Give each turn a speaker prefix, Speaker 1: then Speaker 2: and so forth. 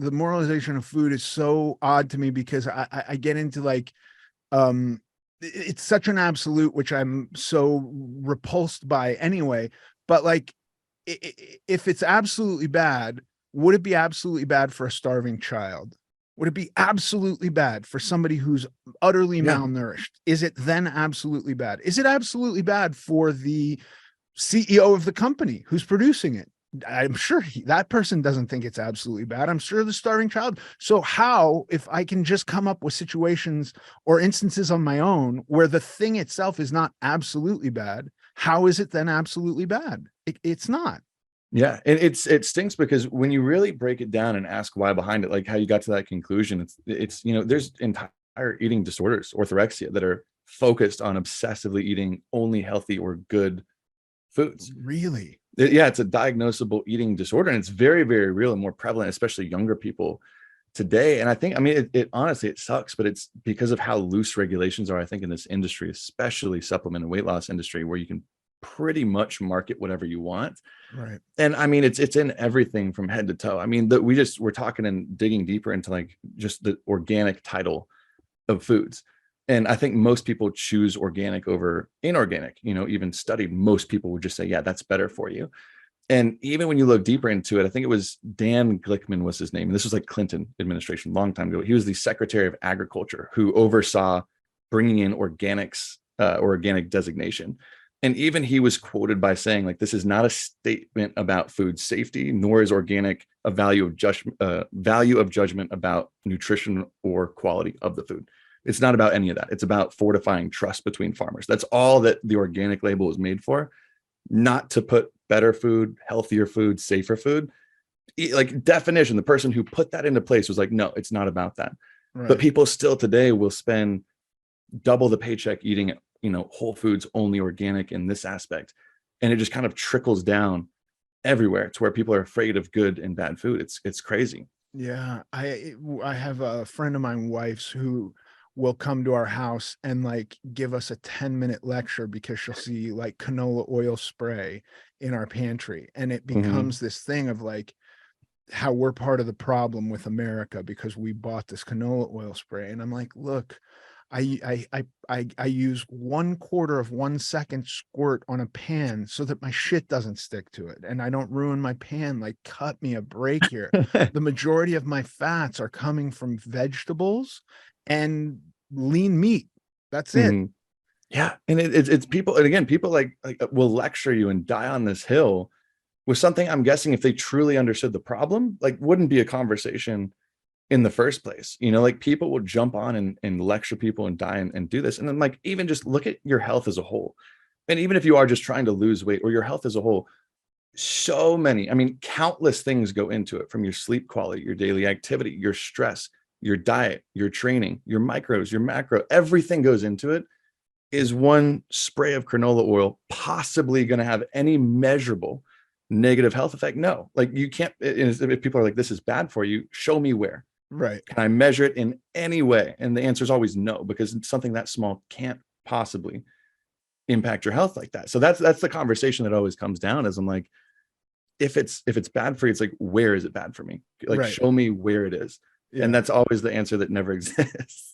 Speaker 1: the moralization of food is so odd to me because I get into like, um, it's such an absolute, which I'm so repulsed by anyway. But like, if it's absolutely bad, would it be absolutely bad for a starving child? Would it be absolutely bad for somebody who's utterly
Speaker 2: Yeah.
Speaker 1: malnourished? Is it then absolutely bad? Is it absolutely bad for the CEO of the company who's producing it? I'm sure that person doesn't think it's absolutely bad. I'm sure the starving child. So how, if I can just come up with situations or instances on my own where the thing itself is not absolutely bad, how is it then absolutely bad? It's not.
Speaker 2: Yeah, and it stinks because when you really break it down and ask why behind it, like how you got to that conclusion, it's there's entire eating disorders, orthorexia, that are focused on obsessively eating only healthy or good foods.
Speaker 1: Really?
Speaker 2: Yeah, it's a diagnosable eating disorder, and it's very, very real and more prevalent, especially younger people today. And I think, I mean, it honestly, it sucks, but it's because of how loose regulations are, I think, in this industry, especially supplement and weight loss industry, where you can pretty much market whatever you want.
Speaker 1: Right.
Speaker 2: And I mean, it's in everything from head to toe. I mean, we're talking and digging deeper into like just the organic title of foods. And I think most people choose organic over inorganic. Even studied, most people would just say, yeah, that's better for you. And even when you look deeper into it, I think it was Dan Glickman was his name. And this was like Clinton administration, long time ago. He was the Secretary of Agriculture who oversaw bringing in organics, organic designation. And even he was quoted by saying, like, this is not a statement about food safety, nor is organic a value of judgment about nutrition or quality of the food. It's not about any of that. It's about fortifying trust between farmers. That's all that the organic label is made for, not to put better food, healthier food, safer food. Like definition, the person who put that into place was like, no, it's not about that. But
Speaker 1: Right.
Speaker 2: people still today will spend double the paycheck eating, whole foods, only organic in this aspect. And it just kind of trickles down everywhere to where people are afraid of good and bad food. It's crazy.
Speaker 1: Yeah, I have a friend of mine, wife's, who will come to our house and like give us a 10-minute lecture because she'll see like canola oil spray in our pantry. And it
Speaker 2: Mm-hmm.
Speaker 1: becomes this thing of like how we're part of the problem with America because we bought this canola oil spray. And I'm like, look, I use 1/4 of 1 second squirt on a pan so that my shit doesn't stick to it and I don't ruin my pan. Like, cut me a break here. The majority of my fats are coming from vegetables and lean meat. That's it.
Speaker 2: Mm-hmm. Yeah, and it's people, and again, people like will lecture you and die on this hill with something. I'm guessing if they truly understood the problem, like wouldn't be a conversation in the first place. Like people will jump on and lecture people and die and do this. And then like, even just look at your health as a whole. And even if you are just trying to lose weight or your health as a whole, so many, I mean, countless things go into it, from your sleep quality, your daily activity, your stress, your diet, your training, your micros, your macro, everything goes into it. Is one spray of canola oil possibly going to have any measurable negative health effect? No. Like you can't, if people are like, this is bad for you, show me where.
Speaker 1: Right.
Speaker 2: Can I measure it in any way? And the answer is always no, because something that small can't possibly impact your health like that. So that's the conversation that always comes down, is I'm like, if it's bad for you, it's like, where is it bad for me? Like,
Speaker 1: Right.
Speaker 2: show me where it is. And
Speaker 1: Yeah.
Speaker 2: that's always the answer that never exists.